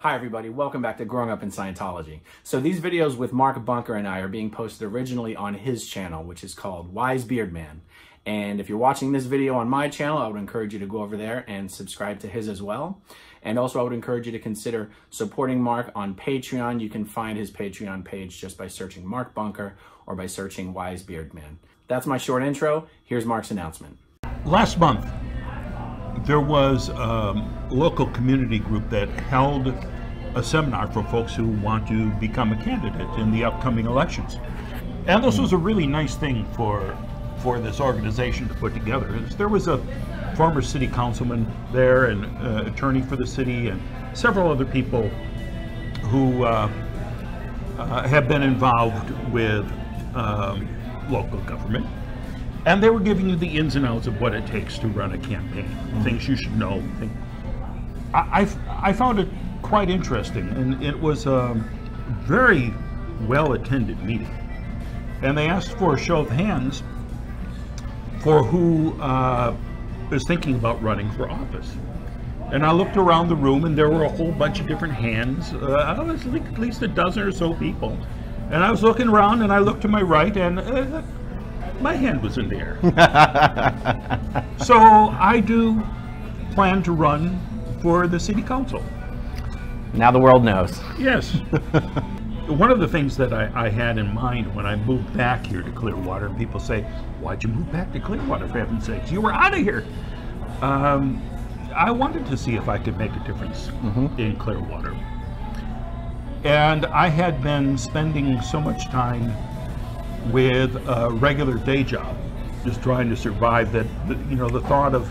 Hi everybody, welcome back to Growing Up in Scientology. So these videos with Mark Bunker and I are being posted originally on his channel, which is called Wise Beard Man. And if you're watching this video on my channel, I would encourage you to go over there and subscribe to his as well. And also I would encourage you to consider supporting Mark on Patreon. You can find his Patreon page just by searching Mark Bunker or by searching Wise Beard Man. That's my short intro. Here's Mark's announcement. Last month, there was a local community group that held a seminar for folks who want to become a candidate in the upcoming elections. And this was a really nice thing for this organization to put together. There was a former city councilman there, and attorney for the city, and several other people who have been involved with local government. And they were giving you the ins and outs of what it takes to run a campaign, things you should know. I found it quite interesting, and it was a very well-attended meeting. And they asked for a show of hands for who was thinking about running for office. And I looked around the room, and there were a whole bunch of different hands. I was at least a dozen or so people. And I was looking around, and I looked to my right, and my hand was in the air. So I do plan to run for the city council. Now the world knows. Yes. One of the things that I had in mind when I moved back here to Clearwater, and people say, why'd you move back to Clearwater, for heaven's sakes? You were out of here. I wanted to see if I could make a difference in Clearwater. And I had been spending so much time with a regular day job, just trying to survive, that the thought of,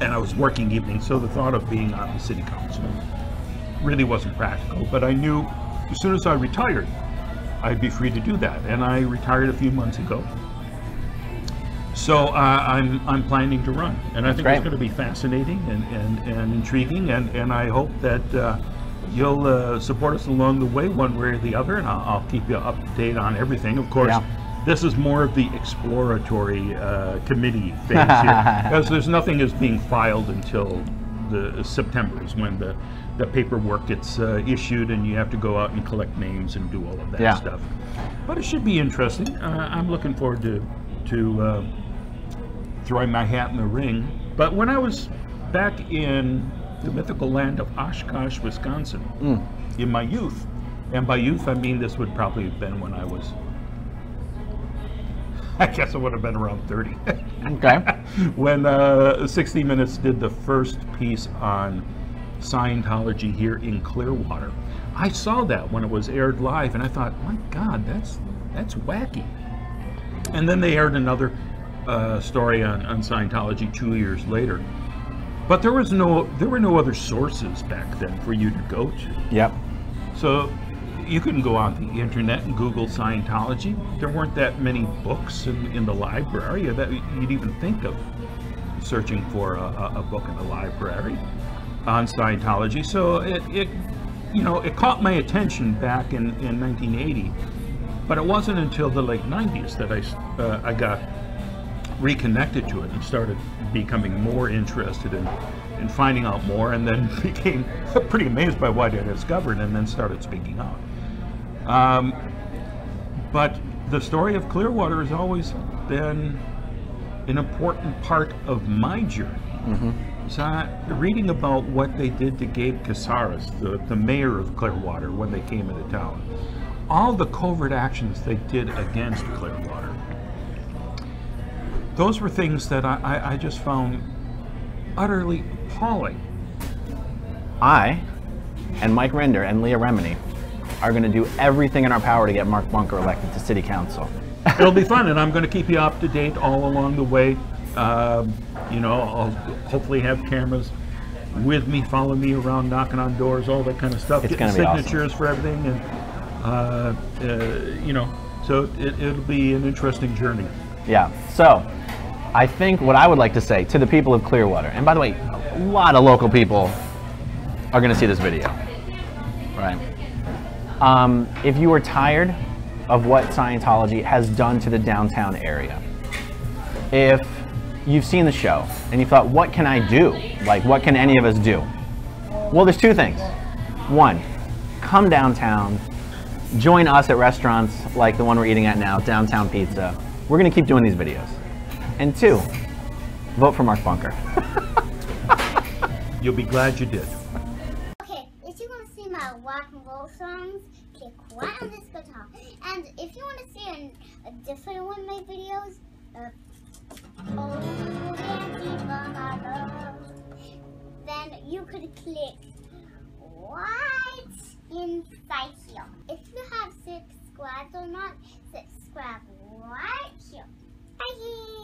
and I was working evenings, so the thought of being on the city council really wasn't practical. But I knew as soon as I retired, I'd be free to do that, and I retired a few months ago. So I'm planning to run, and I think it's going to be fascinating and intriguing, and I hope that you'll support us along the way, one way or the other, and I'll keep you up to date on everything. Of course, this is more of the exploratory committee phase here, because there's nothing is being filed until the September is when the paperwork gets issued, and you have to go out and collect names and do all of that stuff. But it should be interesting. I'm looking forward to throwing my hat in the ring. But when I was back in the mythical land of Oshkosh, Wisconsin, in my youth, and by youth I mean this would probably have been when I guess it would have been around 30. Okay. When 60 Minutes did the first piece on Scientology here in Clearwater. I saw that when it was aired live, and I thought, my God, that's wacky. And then they aired another story on Scientology 2 years later. But there were no other sources back then for you to go to. Yep. So you couldn't go on the internet and Google Scientology. There weren't that many books in the library that you'd even think of searching for a book in the library on Scientology. So it caught my attention back in 1980, but it wasn't until the late 90s that I got reconnected to it and started becoming more interested in finding out more, and then became pretty amazed by what I discovered, and then started speaking out. But the story of Clearwater has always been an important part of my journey. So reading about what they did to Gabe Casares, the mayor of Clearwater, when they came into town, all the covert actions they did against Clearwater, those were things that I just found utterly appalling. I and Mike Render and Leah Remini are going to do everything in our power to get Mark Bunker elected to city council. It'll be fun, and I'm going to keep you up to date all along the way. I'll hopefully have cameras with me, following me around, knocking on doors, all that kind of stuff. It's getting signatures awesome for everything, and so it'll be an interesting journey. Yeah. So I think what I would like to say to the people of Clearwater, and by the way, a lot of local people are going to see this video, right? If you are tired of what Scientology has done to the downtown area, if you've seen the show and you thought, what can I do? Like, what can any of us do? Well, there's two things. 1, come downtown, join us at restaurants like the one we're eating at now, Downtown Pizza. We're gonna keep doing these videos. And 2, vote for Mark Bunker. You'll be glad you did. Okay, if you want to see my rock and roll songs, click right on this guitar. And if you want to see a different one of my videos, then you could click right inside here. If you have subscribed or not, subscribe right here. Bye!